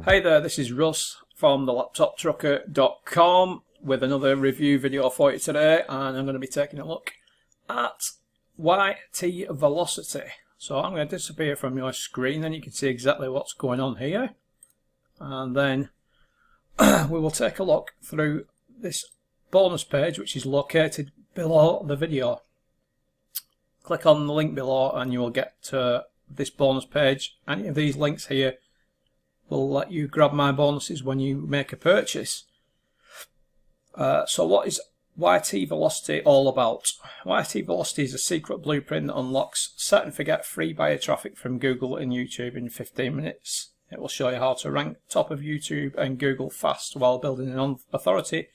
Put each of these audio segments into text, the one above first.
Hey there, this is Russ from thelaptoptrucker.com with another review video for you today, and I'm going to be taking a look at YT velocity. So I'm going to disappear from your screen and you can see exactly what's going on here, and then we will take a look through this bonus page which is located below the video. Click on the link below and you will get to this bonus page. Any of these links here will let you grab my bonuses when you make a purchase. So what is YT velocity all about? YT velocity is a secret blueprint that unlocks set and forget free buyer traffic from Google and YouTube in 15 minutes. It will show you how to rank top of YouTube and Google fast while building an authority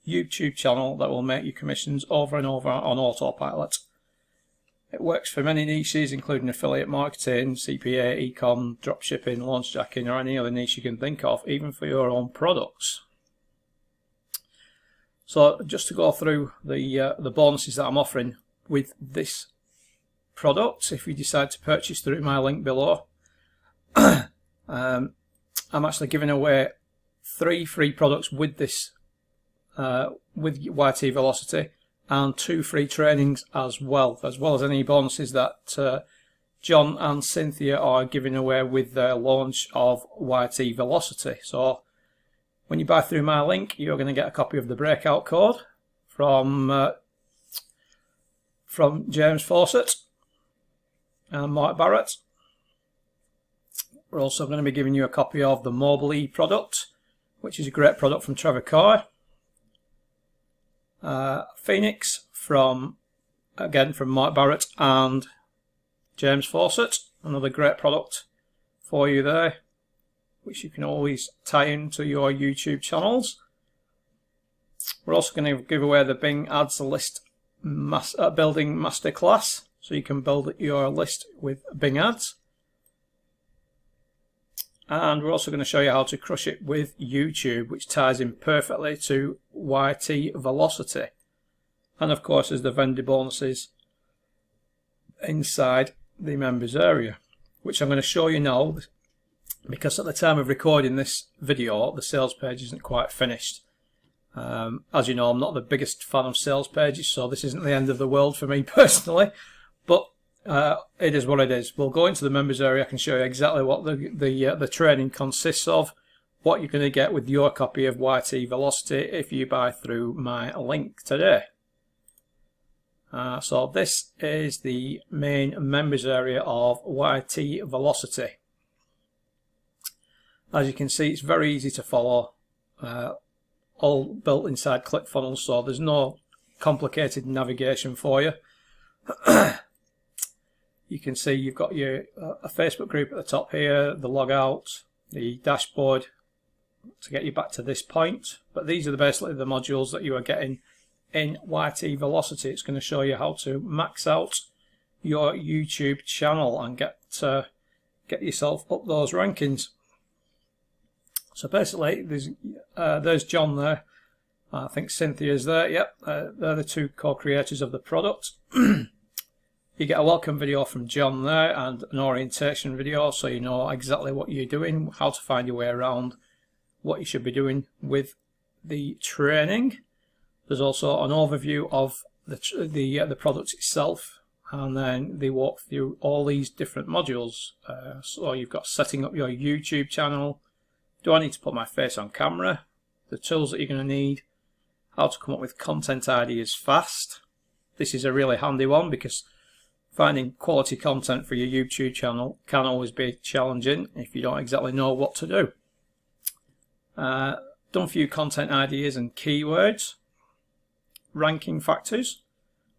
YouTube channel that will make you commissions over and over on autopilot. It works for many niches, including affiliate marketing, CPA, e-com, dropshipping, launchjacking, or any other niche you can think of, even for your own products. So just to go through the bonuses that I'm offering with this product, if you decide to purchase through my link below, I'm actually giving away 3 free products with this, with YT velocity, and 2 free trainings as well as any bonuses that John and Cynthia are giving away with their launch of YT velocity. So when you buy through my link, you're going to get a copy of the breakout code from James Fawcett and Mark Barrett. We're also going to be giving you a copy of the Mobile E product, which is a great product from Trevor Coy. Phoenix from Mark Barrett and James Fawcett, another great product for you there, which you can always tie into your YouTube channels. We're also going to give away the Bing Ads List Building Masterclass, so you can build your list with Bing Ads. And we're also going to show you how to crush it with YouTube, which ties in perfectly to YT velocity. And of course, there's the vendor bonuses inside the members area, which I'm going to show you now, because at the time of recording this video, the sales page isn't quite finished. As you know, I'm not the biggest fan of sales pages, so this isn't the end of the world for me personally, but it is what it is. We'll go into the members area. I can show you exactly what the training consists of, what you're going to get with your copy of YT velocity if you buy through my link today. So this is the main members area of YT velocity. As you can see, it's very easy to follow, all built inside ClickFunnels, so there's no complicated navigation for you. You can see you've got your a Facebook group at the top here, the logout, the dashboard to get you back to this point. But these are basically the modules that you are getting in YT velocity. It's going to show you how to max out your YouTube channel and get yourself up those rankings. So basically, there's John there. I think Cynthia's there. Yep, they're the 2 co-creators of the product. You get a welcome video from John there and an orientation video, so you know exactly what you're doing, how to find your way around, what you should be doing with the training. There's also an overview of the product itself, and then they walk through all these different modules. So you've got setting up your YouTube channel. Do I need to put my face on camera? The tools that you're going to need. How to come up with content ideas fast. This is a really handy one because finding quality content for your YouTube channel can always be challenging if you don't exactly know what to do. Done for you content ideas and keywords. Ranking factors.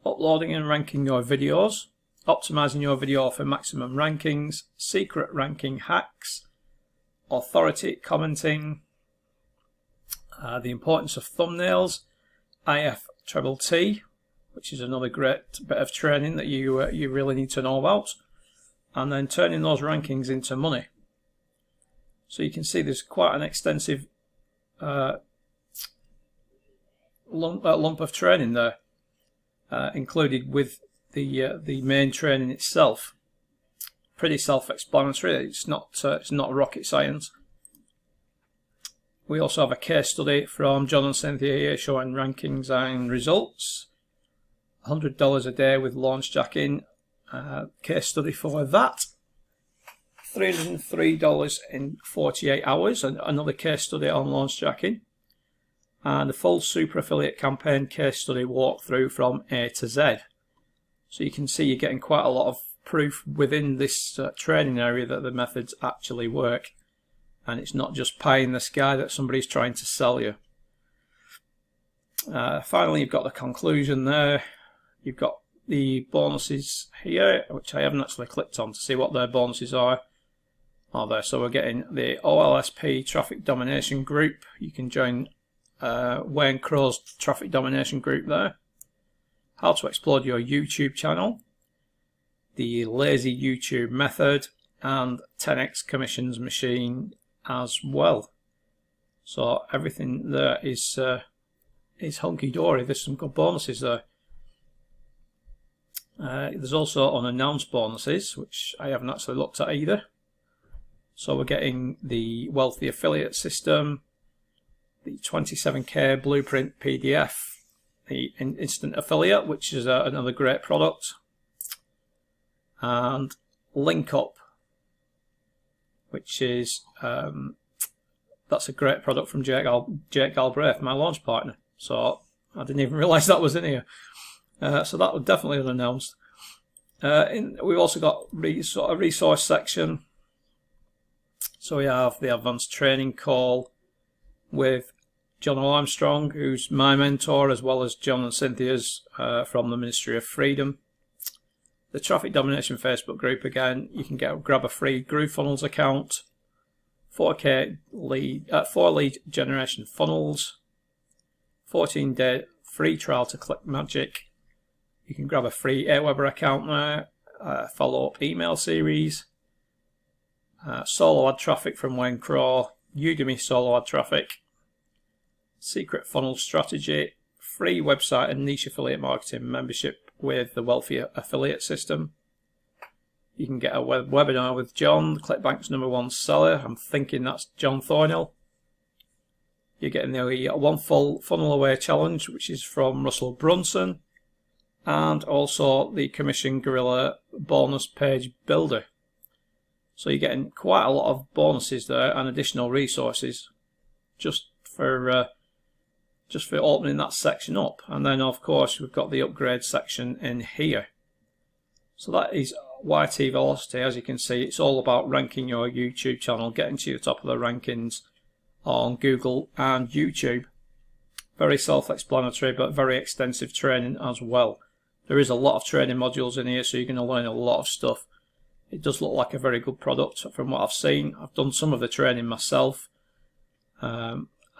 Uploading and ranking your videos. Optimizing your video for maximum rankings. Secret ranking hacks. Authority commenting. The importance of thumbnails. IFTTT, which is another great bit of training that you really need to know about, and then turning those rankings into money. So you can see there's quite an extensive lump of training there, included with the main training itself. Pretty self-explanatory. It's not rocket science. We also have a case study from John and Cynthia here showing rankings and results. $100 a day with launch jacking. Case study for that. $303 in 48 hours. And another case study on launch jacking. And a full super affiliate campaign case study walkthrough from A to Z. So you can see you're getting quite a lot of proof within this training area that the methods actually work. And it's not just pie in the sky that somebody's trying to sell you. Finally, you've got the conclusion there. You've got the bonuses here, which I haven't actually clicked on to see what their bonuses are. There, so we're getting the OLSP Traffic Domination Group. You can join Wayne Crow's Traffic Domination Group there. How to explode your YouTube channel. The lazy YouTube method, and 10x commissions machine as well. So everything there is hunky-dory. There's some good bonuses there. There's also unannounced bonuses, which I haven't actually looked at either. So we're getting the Wealthy Affiliate System, the 27k Blueprint PDF, the Instant Affiliate, which is another great product, and Link Up, which is that's a great product from Jake Galbraith, my launch partner. So I didn't even realise that was in here. So that was definitely unannounced. We've also got a resource section. So we have the advanced training call with John Armstrong, who's my mentor, as well as John and Cynthia's from the Ministry of Freedom. The Traffic Domination Facebook group, again, you can grab a free GrooveFunnels account, 4 lead generation funnels, 14-day free trial to ClickMagick. You can grab a free Aweber account there, follow-up email series, solo ad traffic from Wayne Crow, Udemy solo ad traffic, secret funnel strategy, free website and niche affiliate marketing membership with the Wealthy Affiliate System. You can get a webinar with John, ClickBank's #1 seller. I'm thinking that's John Thornhill. You're getting the one full funnel away challenge, which is from Russell Brunson, and also the Commission Gorilla bonus page builder. So you're getting quite a lot of bonuses there and additional resources just for opening that section up. And then of course we've got the upgrade section in here. So that is YT Velocity. As you can see, it's all about ranking your YouTube channel, getting to the top of the rankings on Google and YouTube. Very self-explanatory, but very extensive training as well. There is a lot of training modules in here, so you're going to learn a lot of stuff. It does look like a very good product from what I've seen. I've done some of the training myself.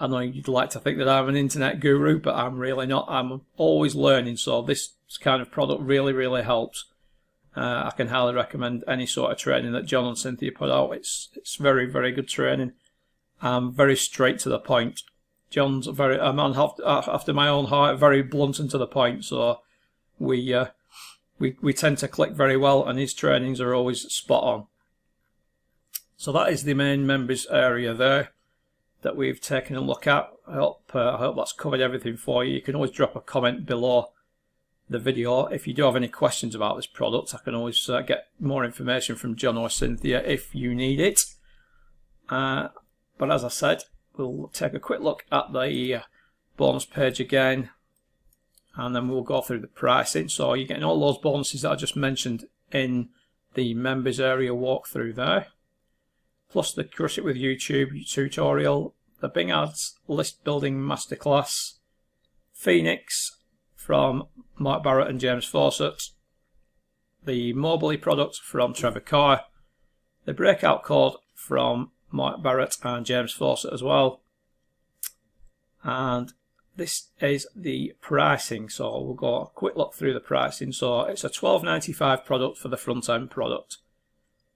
I know you'd like to think that I'm an internet guru, but I'm really not. I'm always learning, so this kind of product really, really helps. I can highly recommend any sort of training that John and Cynthia put out. It's very, very good training. Very straight to the point. John's a man after my own heart, very blunt and to the point. So we tend to click very well, and his trainings are always spot on. So that is the main members area there that we've taken a look at. I hope that's covered everything for you. You can always drop a comment below the video if you do have any questions about this product. I can always get more information from John or Cynthia if you need it. But as I said, we'll take a quick look at the bonus page again, and then we'll go through the pricing. So you're getting all those bonuses that I just mentioned in the members area walkthrough there, plus the Crush It with YouTube tutorial, the Bing Ads list building masterclass, Phoenix from Mark Barrett and James Fawcett, the Mobily product from Trevor Carr, the breakout code from Mark Barrett and James Fawcett as well, and this is the pricing. So we'll go a quick look through the pricing. So it's a $12.95 product for the front end product,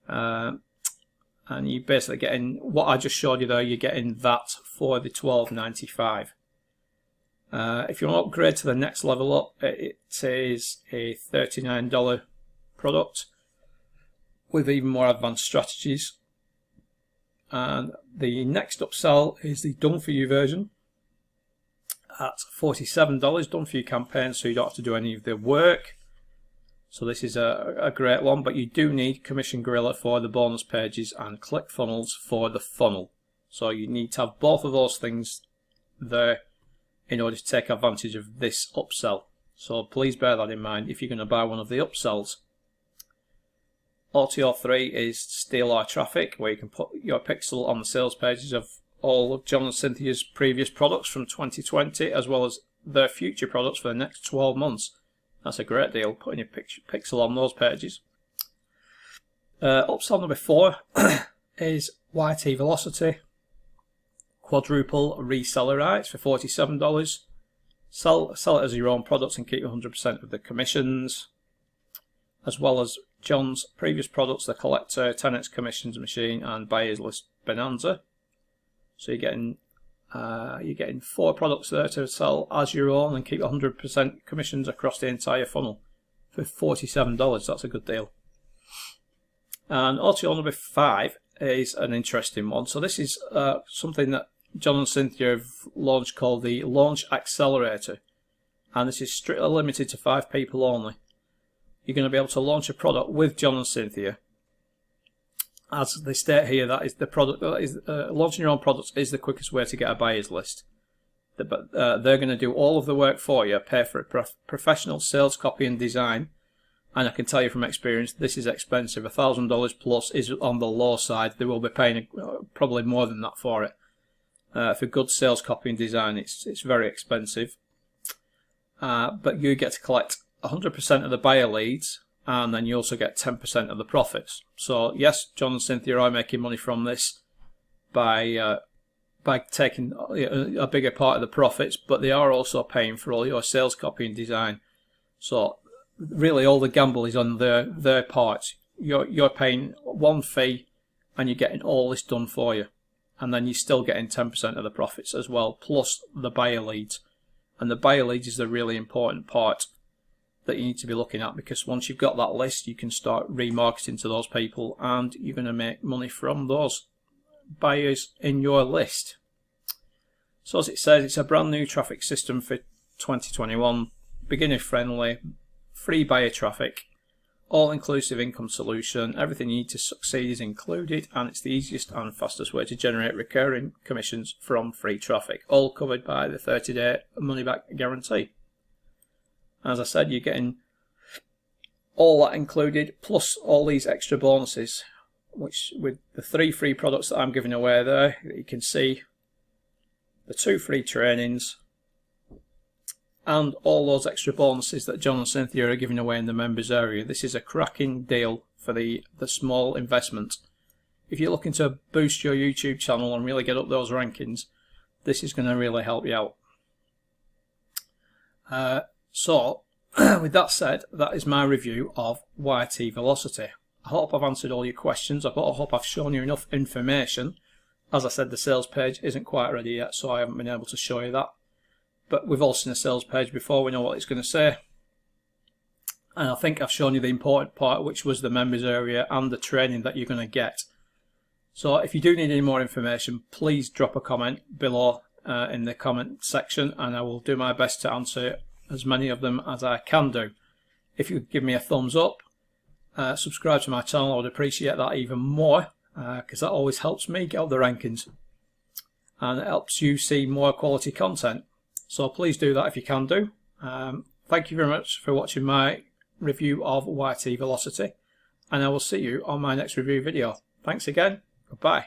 and you're basically getting what I just showed you there. You're getting that for the $12.95. If you want to upgrade to the next level up, it is a $39 product with even more advanced strategies. And the next upsell is the done for you version at $47, done for you campaign, so you don't have to do any of the work. So this is a great one, but you do need Commission Gorilla for the bonus pages and ClickFunnels for the funnel. So you need to have both of those things there in order to take advantage of this upsell. So please bear that in mind if you're going to buy one of the upsells. OTO 3 is steal our traffic, where you can put your pixel on the sales pages of all of John and Cynthia's previous products from 2020, as well as their future products for the next 12 months. That's a great deal, putting your pixel on those pages. Upsell number 4 is YT Velocity quadruple reseller rights for $47. Sell it as your own products and keep 100% of the commissions, as well as John's previous products, the Collector, 10x Commissions Machine, and Buyers List Bonanza. So you're getting 4 products there to sell as your own and keep 100% commissions across the entire funnel for $47. That's a good deal. And OTO number 5 is an interesting one. So this is something that John and Cynthia have launched called the Launch Accelerator, and this is strictly limited to 5 people only. You're going to be able to launch a product with John and Cynthia. As they state here, that is the product. Launching your own products is the quickest way to get a buyers list. But they're going to do all of the work for you, pay for a professional sales copy and design. And I can tell you from experience, this is expensive. $1,000 plus is on the low side. They will be paying probably more than that for it. For good sales copy and design, it's very expensive. But you get to collect 100% of the buyer leads, and then you also get 10% of the profits. So yes, John and Cynthia are making money from this by taking a bigger part of the profits, but they are also paying for all your sales copy and design. So really all the gamble is on their part. You're paying one fee and you're getting all this done for you, and then you're still getting 10% of the profits as well, plus the buyer leads. And the buyer leads is the really important part that you need to be looking at, because once you've got that list, you can start remarketing to those people and you're going to make money from those buyers in your list. So as it says, it's a brand new traffic system for 2021, beginner friendly, free buyer traffic, all-inclusive income solution. Everything you need to succeed is included, and it's the easiest and fastest way to generate recurring commissions from free traffic, all covered by the 30-day money-back guarantee. As I said, you're getting all that included, plus all these extra bonuses, which with the 3 free products that I'm giving away there, you can see the 2 free trainings and all those extra bonuses that John and Cynthia are giving away in the members area. This is a cracking deal for the small investment. If you're looking to boost your YouTube channel and really get up those rankings, this is going to really help you out. So, with that said, that is my review of YT Velocity. I hope I've answered all your questions. I hope I've shown you enough information. As I said, the sales page isn't quite ready yet, so I haven't been able to show you that. But we've all seen a sales page before, we know what it's going to say. And I think I've shown you the important part, which was the members area and the training that you're going to get. So if you do need any more information, please drop a comment below in the comment section, and I will do my best to answer as many of them as I can do. If you could give me a thumbs up, subscribe to my channel, I would appreciate that even more, because that always helps me get up the rankings and it helps you see more quality content. So please do that if you can do. Thank you very much for watching my review of YT Velocity, and I will see you on my next review video. Thanks again. Goodbye.